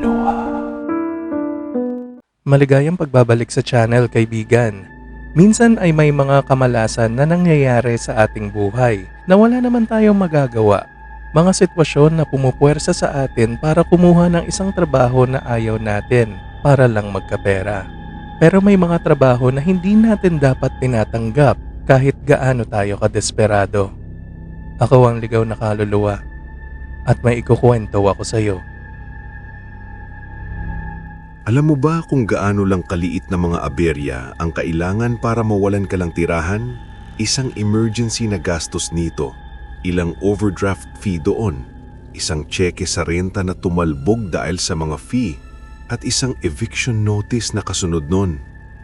Kaluluwa. Maligayang pagbabalik sa channel, kaibigan. Minsan ay may mga kamalasan na nangyayari sa ating buhay na wala naman tayong magagawa. Mga sitwasyon na pumupuwersa sa atin para kumuha ng isang trabaho na ayaw natin para lang magkapera. Pero may mga trabaho na hindi natin dapat tinatanggap kahit gaano tayo kadesperado. Ako ang ligaw na kaluluwa at may ikukwento ako sa iyo. Alam mo ba kung gaano lang kaliit na mga aberya ang kailangan para mawalan ka lang tirahan? Isang emergency na gastos nito, ilang overdraft fee doon, isang tseke sa renta na tumalbog dahil sa mga fee, at isang eviction notice na kasunod nun.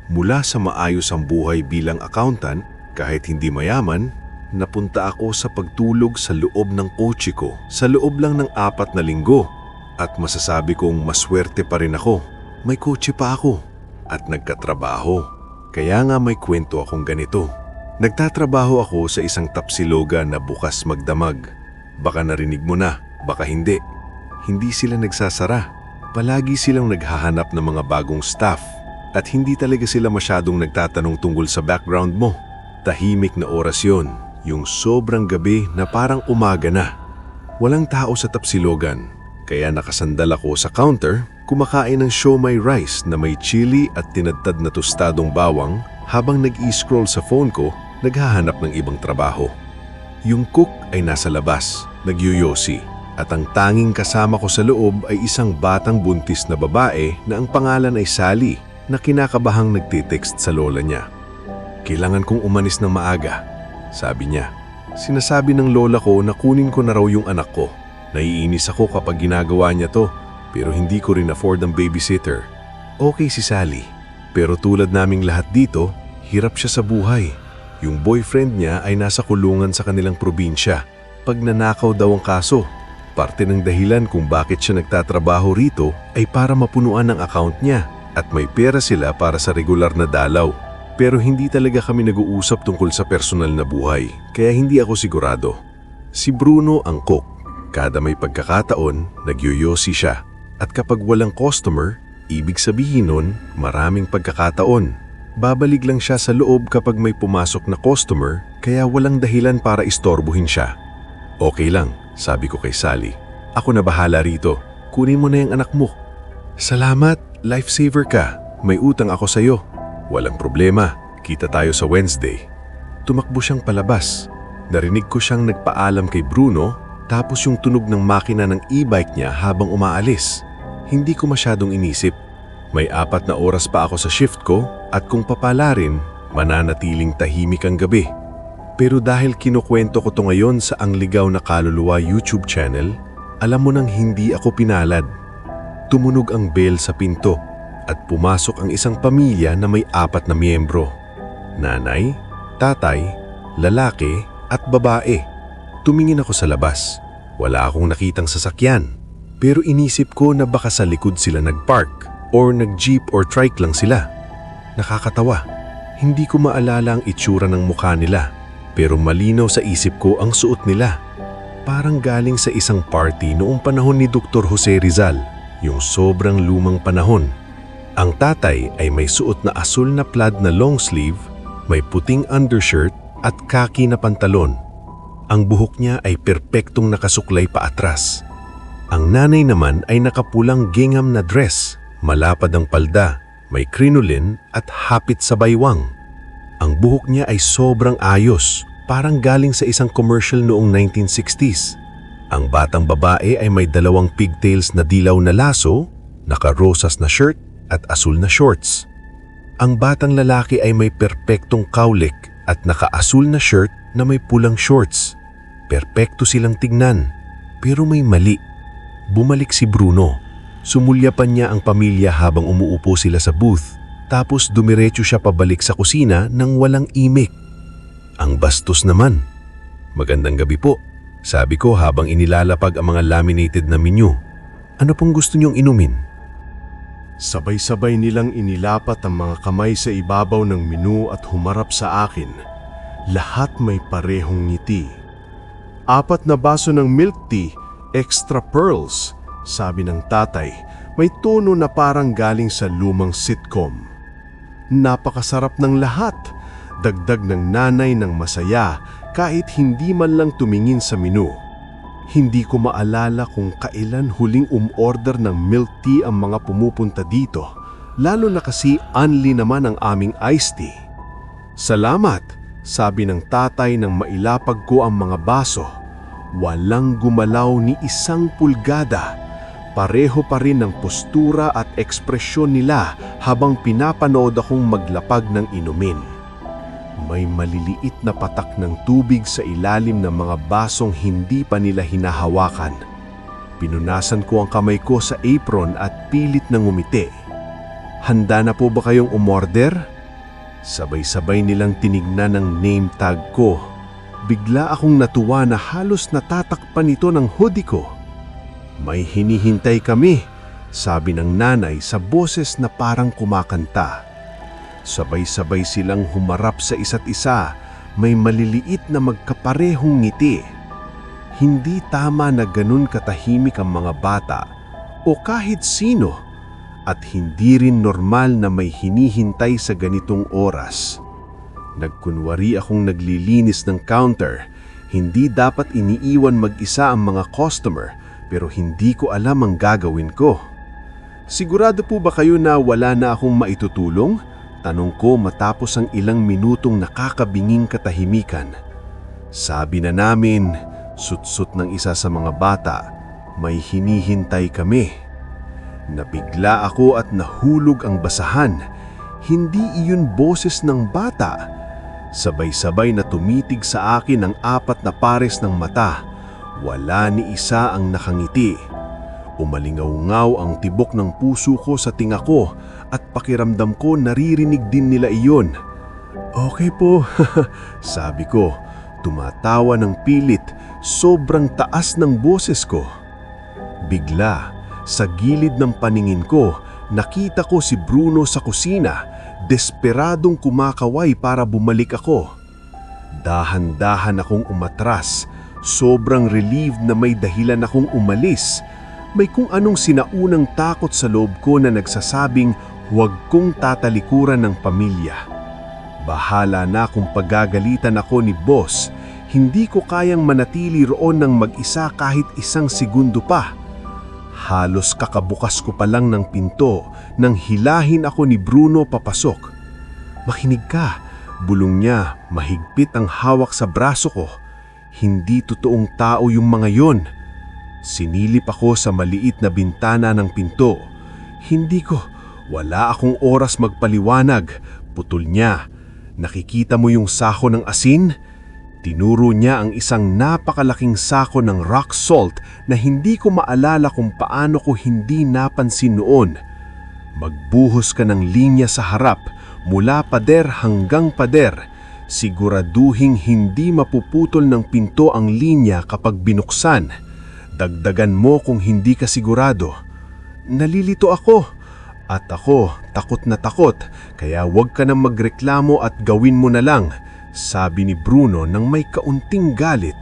Mula sa maayos ang buhay bilang accountant, kahit hindi mayaman, napunta ako sa pagtulog sa loob ng kotse ko sa loob lang ng 4 na linggo. At masasabi kong maswerte pa rin ako. May kotse pa ako at nagkatrabaho. Kaya nga may kwento akong ganito. Nagtatrabaho ako sa isang tapsiloga na bukas magdamag. Baka narinig mo na, baka hindi. Hindi sila nagsasara. Palagi silang naghahanap ng mga bagong staff at hindi talaga sila masyadong nagtatanong tungkol sa background mo. Tahimik na oras yun, yung sobrang gabi na parang umaga na. Walang tao sa tapsilogan, kaya nakasandal ako sa counter, kumakain ng siomai rice na may chili at tinadtad na tostadong bawang habang nag-i-scroll sa phone ko, naghahanap ng ibang trabaho. Yung cook ay nasa labas, nagyoyosi, at ang tanging kasama ko sa loob ay isang batang buntis na babae na ang pangalan ay Sally na kinakabahang nagtitext sa lola niya. Kailangan kong umanis ng maaga, sabi niya. Sinasabi ng lola ko na kunin ko na raw yung anak ko. Naiinis ako kapag ginagawa niya to, pero hindi ko rin afford ang babysitter. Okay si Sally, pero tulad naming lahat dito, hirap siya sa buhay. Yung boyfriend niya ay nasa kulungan sa kanilang probinsya. Pagnanakaw daw ang kaso. Parte ng dahilan kung bakit siya nagtatrabaho rito ay para mapunuan ang account niya at may pera sila para sa regular na dalaw. Pero hindi talaga kami nag-uusap tungkol sa personal na buhay, kaya hindi ako sigurado. Si Bruno ang cook. Kada may pagkakataon, nagyoyosi siya. At kapag walang customer, ibig sabihin nun, maraming pagkakataon. Babalik lang siya sa loob kapag may pumasok na customer, kaya walang dahilan para istorbohin siya. Okay lang, sabi ko kay Sally. Ako na bahala rito. Kunin mo na yung anak mo. Salamat, lifesaver ka. May utang ako sa'yo. Walang problema, kita tayo sa Wednesday. Tumakbo siyang palabas. Narinig ko siyang nagpaalam kay Bruno, tapos yung tunog ng makina ng e-bike niya habang umaalis. Hindi ko masyadong inisip. May 4 na oras pa ako sa shift ko at kung papala rin, mananatiling tahimik ang gabi. Pero dahil kinukwento ko to ngayon sa Ang Ligaw na Kaluluwa YouTube channel, alam mo nang hindi ako pinalad. Tumunog ang bell sa pinto at pumasok ang isang pamilya na may 4 na miyembro. Nanay, tatay, lalaki at babae. Tumingin ako sa labas. Wala akong nakitang sasakyan. Pero inisip ko na baka sa likod sila nagpark or nag-jeep or trike lang sila. Nakakatawa. Hindi ko maalala ang itsura ng mukha nila. Pero malinaw sa isip ko ang suot nila. Parang galing sa isang party noong panahon ni Dr. Jose Rizal. Yung sobrang lumang panahon. Ang tatay ay may suot na asul na plaid na long sleeve, may puting undershirt at khaki na pantalon. Ang buhok niya ay perpektong nakasuklay pa atras. Ang nanay naman ay nakapulang gingham na dress, malapad ang palda, may crinolin at hapit sa baywang. Ang buhok niya ay sobrang ayos, parang galing sa isang commercial noong 1960s. Ang batang babae ay may 2 pigtails na dilaw na laso, naka-rosas na shirt at asul na shorts. Ang batang lalaki ay may perpektong cowlick at naka-asul na shirt na may pulang shorts. Perpekto silang tignan, pero may mali. Bumalik si Bruno. Sumulyapan niya ang pamilya habang umuupo sila sa booth, tapos dumiretso siya pabalik sa kusina nang walang imik. Ang bastos naman. Magandang gabi po, sabi ko habang inilalapag ang mga laminated na menu. Ano pong gusto niyong inumin? Sabay-sabay nilang inilapat ang mga kamay sa ibabaw ng menu at humarap sa akin. Lahat may parehong ngiti. 4 na baso ng milk tea, extra pearls, sabi ng tatay. May tono na parang galing sa lumang sitcom. Napakasarap ng lahat. Dagdag ng nanay ng masaya kahit hindi man lang tumingin sa menu. Hindi ko maalala kung kailan huling umorder ng milk tea ang mga pumupunta dito, lalo na kasi only naman ang aming iced tea. Salamat, sabi ng tatay nang mailapag ko ang mga baso. Walang gumalaw ni isang pulgada. Pareho pa rin ang postura at ekspresyon nila habang pinapanood akong maglapag ng inumin. May maliliit na patak ng tubig sa ilalim ng mga basong hindi pa nila hinahawakan. Pinunasan ko ang kamay ko sa apron at pilit na ngumiti. Handa na po ba kayong umorder? Sabay-sabay nilang tinignan ang name tag ko. Bigla akong natuwa na halos natatakpan ito ng hoodie ko. May hinihintay kami, sabi ng nanay sa boses na parang kumakanta. Sabay-sabay silang humarap sa isa't isa, may maliliit na magkaparehong ngiti. Hindi tama na ganun katahimik ang mga bata o kahit sino at hindi rin normal na may hinihintay sa ganitong oras. Nagkunwari akong naglilinis ng counter. Hindi dapat iniiwan mag-isa ang mga customer pero hindi ko alam ang gagawin ko. Sigurado po ba kayo na wala na akong maitutulong? Tanong ko matapos ang ilang minutong nakakabinging katahimikan. Sabi na namin, sutsut ng isa sa mga bata, may hinihintay kami. Nabigla ako at nahulog ang basahan. Hindi iyon boses ng bata. Sabay-sabay na tumitig sa akin ang 4 na pares ng mata. Wala ni isa ang nakangiti. Umalingaw-ngaw ang tibok ng puso ko sa tinga ko at pakiramdam ko naririnig din nila iyon. Okay po, sabi ko, tumatawa ng pilit, sobrang taas ng boses ko. Bigla, sa gilid ng paningin ko, nakita ko si Bruno sa kusina, desperadong kumakaway para bumalik ako. Dahan-dahan akong umatras, sobrang relieved na may dahilan akong umalis. May kung anong sinaunang takot sa loob ko na nagsasabing huwag kong tatalikuran ng pamilya. Bahala na kung pagagalitan ako ni boss, hindi ko kayang manatili roon ng mag-isa kahit isang segundo pa. Halos kakabukas ko pa lang ng pinto nang hilahin ako ni Bruno papasok. Makinig ka, bulong niya, mahigpit ang hawak sa braso ko. Hindi totoong tao yung mga yon. Sinilip ako sa maliit na bintana ng pinto. Wala akong oras magpaliwanag. Putol niya. Nakikita mo yung sako ng asin? Tinuro niya ang isang napakalaking sako ng rock salt na hindi ko maalala kung paano ko hindi napansin noon. Magbuhos ka ng linya sa harap, mula pader hanggang pader. Siguraduhing hindi mapuputol ng pinto ang linya kapag binuksan. Dagdagan mo kung hindi ka sigurado. Nalilito ako. At ako, takot na takot, kaya huwag ka nang magreklamo at gawin mo na lang, sabi ni Bruno nang may kaunting galit.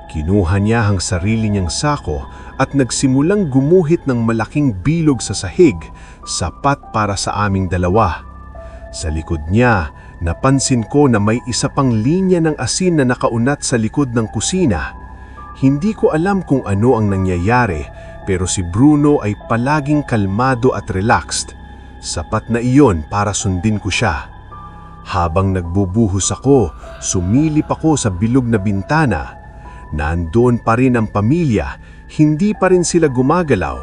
Kinuha niya ang sarili niyang sako at nagsimulang gumuhit ng malaking bilog sa sahig, sapat para sa aming dalawa. Sa likod niya, napansin ko na may isa pang linya ng asin na nakaunat sa likod ng kusina. Hindi ko alam kung ano ang nangyayari, pero si Bruno ay palaging kalmado at relaxed. Sapat na iyon para sundin ko siya. Habang nagbubuhos ako, sumilip ako sa bilog na bintana. Nandoon pa rin ang pamilya, hindi pa rin sila gumagalaw.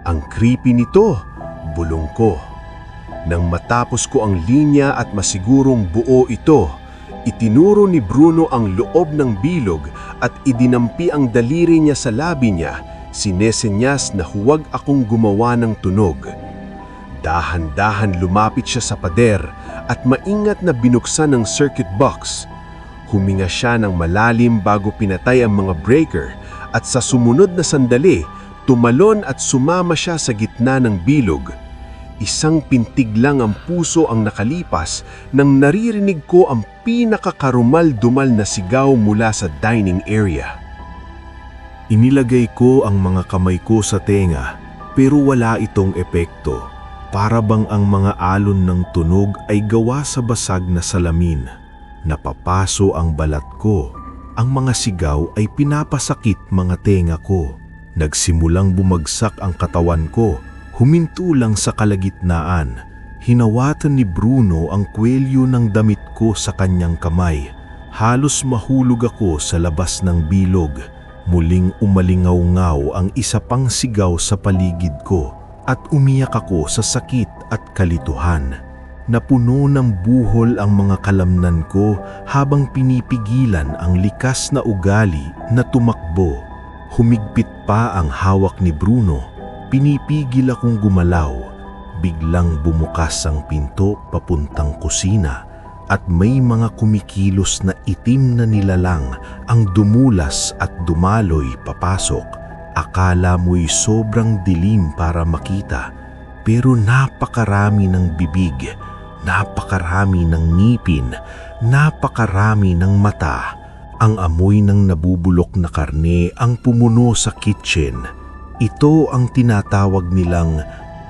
Ang creepy nito, bulong ko. Nang matapos ko ang linya at masigurong buo ito, itinuro ni Bruno ang loob ng bilog at idinampi ang daliri niya sa labi niya, sinesenyas na huwag akong gumawa ng tunog. Dahan-dahan lumapit siya sa pader at maingat na binuksan ang circuit box. Huminga siya ng malalim bago pinatay ang mga breaker at sa sumunod na sandali, tumalon at sumama siya sa gitna ng bilog. Isang pintig lang ang puso ang nakalipas nang naririnig ko ang pinakakarumal-dumal na sigaw mula sa dining area. Inilagay ko ang mga kamay ko sa tenga, Pero wala itong epekto. Para bang ang mga alon ng tunog ay gawa sa basag na salamin. Napapaso ang balat ko. Ang mga sigaw ay pinapasakit mga tenga ko. Nagsimulang bumagsak ang katawan ko. Huminto lang sa kalagitnaan. Hinawatan ni Bruno ang kwelyo ng damit ko sa kanyang kamay. Halos mahulog ako sa labas ng bilog. Muling umalingaw-ngaw ang isa pang sigaw sa paligid ko at umiyak ako sa sakit at kalituhan. Napuno ng buhol ang mga kalamnan ko habang pinipigilan ang likas na ugali na tumakbo. Humigpit pa ang hawak ni Bruno. Pinipigil akong gumalaw. Biglang bumukas ang pinto papuntang kusina at may mga kumikilos na itim na nilalang ang dumulas at dumaloy papasok. Akala mo'y sobrang dilim para makita, pero napakarami ng bibig, napakarami ng ngipin, napakarami ng mata. Ang amoy ng nabubulok na karne ang pumuno sa kitchen. Ito ang tinatawag nilang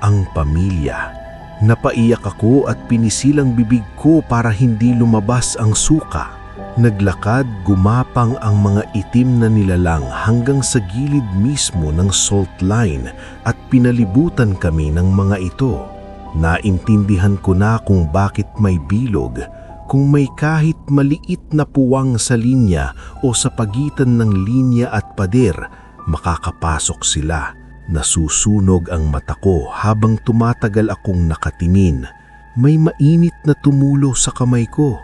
ang pamilya. Napaiyak ako at pinisilang bibig ko para hindi lumabas ang suka. Naglakad, gumapang ang mga itim na nilalang hanggang sa gilid mismo ng salt line at pinalibutan kami ng mga ito. Naintindihan ko na kung bakit may bilog, kung may kahit maliit na puwang sa linya o sa pagitan ng linya at pader, makakapasok sila. Nasusunog ang mata ko habang tumatagal akong nakatingin. May mainit na tumulo sa kamay ko.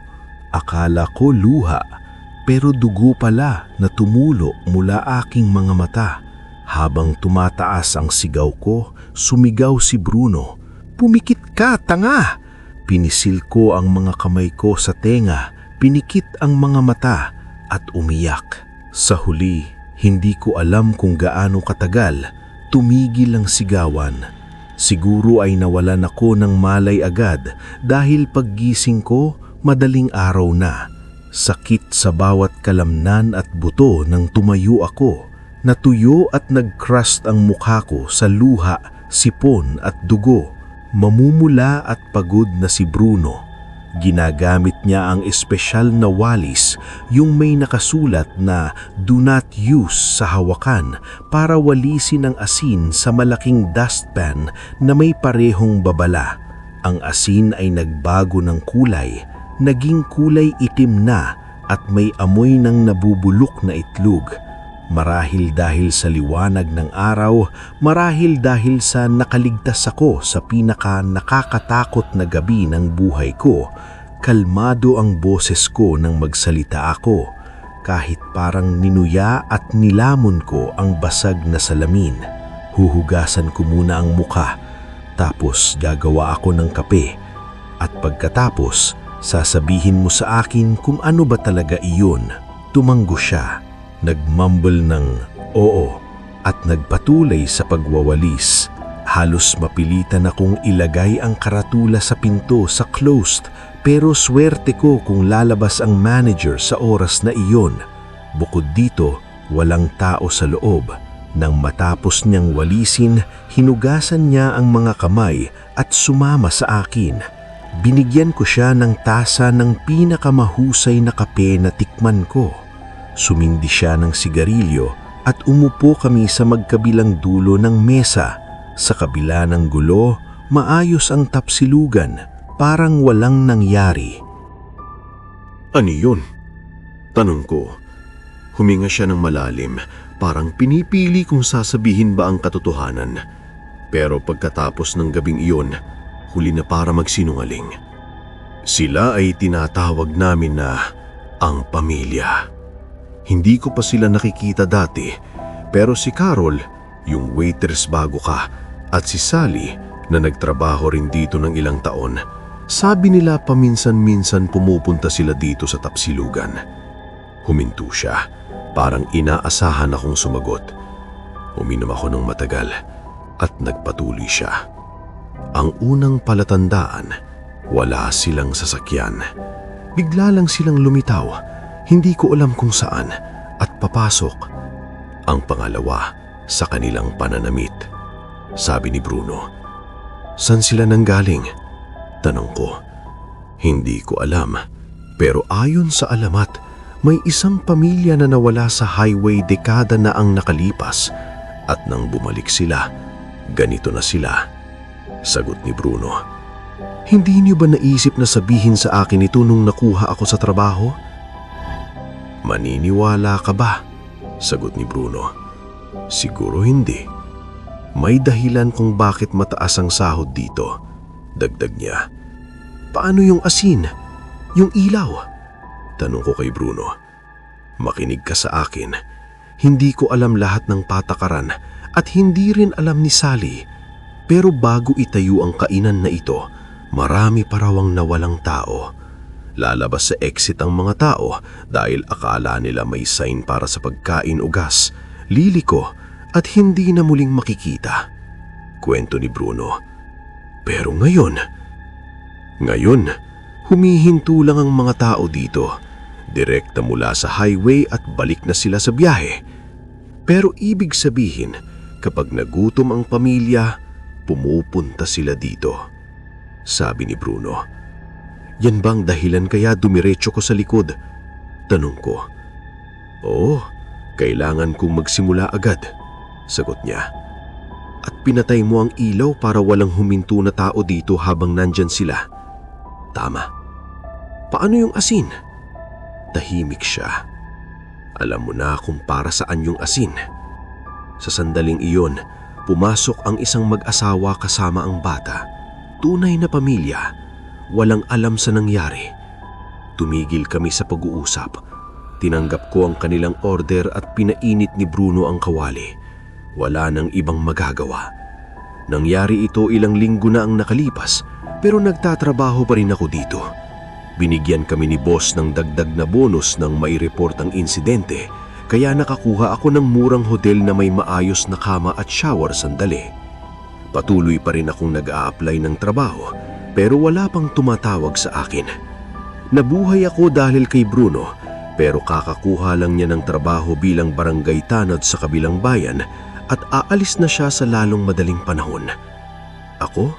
Akala ko luha, pero dugo pala na tumulo mula aking mga mata. Habang tumataas ang sigaw ko, sumigaw si Bruno, "Pumikit ka, tanga!" Pinisil ko ang mga kamay ko sa tenga, pinikit ang mga mata at umiyak. Sa huli, hindi ko alam kung gaano katagal. Tumigil ang sigawan. Siguro ay nawalan ako ng malay agad dahil paggising ko, madaling araw na. Sakit sa bawat kalamnan at buto nang tumayo ako. Natuyo at nag-crust ang mukha ko sa luha, sipon at dugo. Mamumula at pagod na si Bruno. Ginagamit niya ang espesyal na walis, yung may nakasulat na "Do not use" sa hawakan para walisin ang asin sa malaking dustpan na may parehong babala. Ang asin ay nagbago ng kulay, naging kulay itim na at may amoy ng nabubulok na itlog. Marahil dahil sa liwanag ng araw, marahil dahil sa nakaligtas ako sa pinaka nakakatakot na gabi ng buhay ko, kalmado ang boses ko nang magsalita ako, kahit parang ninuya at nilamon ko ang basag na salamin. Huhugasan ko muna ang muka, tapos gagawa ako ng kape, at pagkatapos, sasabihin mo sa akin kung ano ba talaga iyon. Tumanggo siya. Nagmumble ng oo at nagpatuloy sa pagwawalis. Halos mapilitan akong ilagay ang karatula sa pinto sa closed, pero swerte ko kung lalabas ang manager sa oras na iyon. Bukod dito, walang tao sa loob. Nang matapos niyang walisin, hinugasan niya ang mga kamay at sumama sa akin. Binigyan ko siya ng tasa ng pinakamahusay na kape na tikman ko. Sumindi siya ng sigarilyo at umupo kami sa magkabilang dulo ng mesa. Sa kabila ng gulo, maayos ang tapsilugan, parang walang nangyari. Ano yun? Tanong ko. Huminga siya ng malalim, parang pinipili kung sasabihin ba ang katotohanan. Pero pagkatapos ng gabing iyon, huli na para magsinungaling. Sila ay tinatawag namin na ang pamilya. Hindi ko pa sila nakikita dati, pero si Carol, yung waitress bago ka, at si Sally na nagtrabaho rin dito ng ilang taon, sabi nila paminsan-minsan pumupunta sila dito sa tapsilugan. Huminto siya, parang inaasahan akong sumagot. Uminom ako ng matagal at nagpatuloy siya. Ang unang palatandaan, wala silang sasakyan. Bigla lang silang lumitaw. Hindi ko alam kung saan at papasok. Ang pangalawa, sa kanilang pananamit. sabi ni Bruno. San sila nanggaling? Tanong ko. Hindi ko alam, pero ayon sa alamat, may isang pamilya na nawala sa highway dekada na ang nakalipas at nang bumalik sila, ganito na sila. Sagot ni Bruno. Hindi niyo ba naisip na sabihin sa akin ito nung nakuha ako sa trabaho? Maniniwala ka ba? Sagot ni Bruno. Siguro hindi. May dahilan kung bakit mataas ang sahod dito. Dagdag niya. Paano yung asin? Yung ilaw? Tanong ko kay Bruno. Makinig ka sa akin. Hindi ko alam lahat ng patakaran at hindi rin alam ni Sally. Pero bago itayo ang kainan na ito, marami pa raw ang nawalang tao. Lalabas sa exit ang mga tao dahil akala nila may sign para sa pagkain o gas, liliko at hindi na muling makikita. Kwento ni Bruno. Pero ngayon, humihinto lang ang mga tao dito. Direkta mula sa highway at balik na sila sa biyahe. Pero ibig sabihin, kapag nagutom ang pamilya, pumupunta sila dito. Sabi ni Bruno. Yan bang dahilan kaya dumiretso ko sa likod? Tanong ko. Oo, kailangan kong magsimula agad. Sagot niya. At pinatay mo ang ilaw para walang huminto na tao dito habang nandyan sila. Tama. Paano yung asin? Tahimik siya. Alam mo na kung para saan yung asin. Sa sandaling iyon, pumasok ang isang mag-asawa kasama ang bata. Tunay na pamilya. Walang alam sa nangyari. Tumigil kami sa pag-uusap. Tinanggap ko ang kanilang order at pinainit ni Bruno ang kawali. Wala nang ibang magagawa. Nangyari ito ilang linggo na ang nakalipas, pero nagtatrabaho pa rin ako dito. Binigyan kami ni boss ng dagdag na bonus nang mai-report ang insidente, kaya nakakuha ako ng murang hotel na may maayos na kama at shower sandali. Patuloy pa rin akong nag-a-apply ng trabaho, pero wala pang tumatawag sa akin. Nabuhay ako dahil kay Bruno, pero kakakuha lang niya ng trabaho bilang barangay tanod sa kabilang bayan at aalis na siya sa lalong madaling panahon. Ako?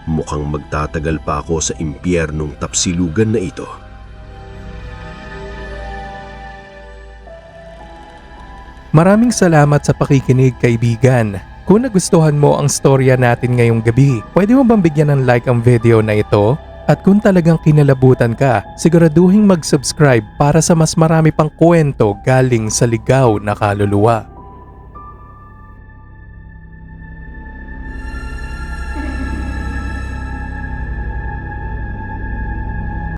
Mukhang magtatagal pa ako sa impyernong tapsilugan na ito. Maraming salamat sa pakikinig, kaibigan. Kung nagustuhan mo ang storya natin ngayong gabi, pwede mo bang bigyan ng like ang video na ito? At kung talagang kinalabutan ka, siguraduhin mag-subscribe para sa mas marami pang kwento galing sa ligaw na kaluluwa.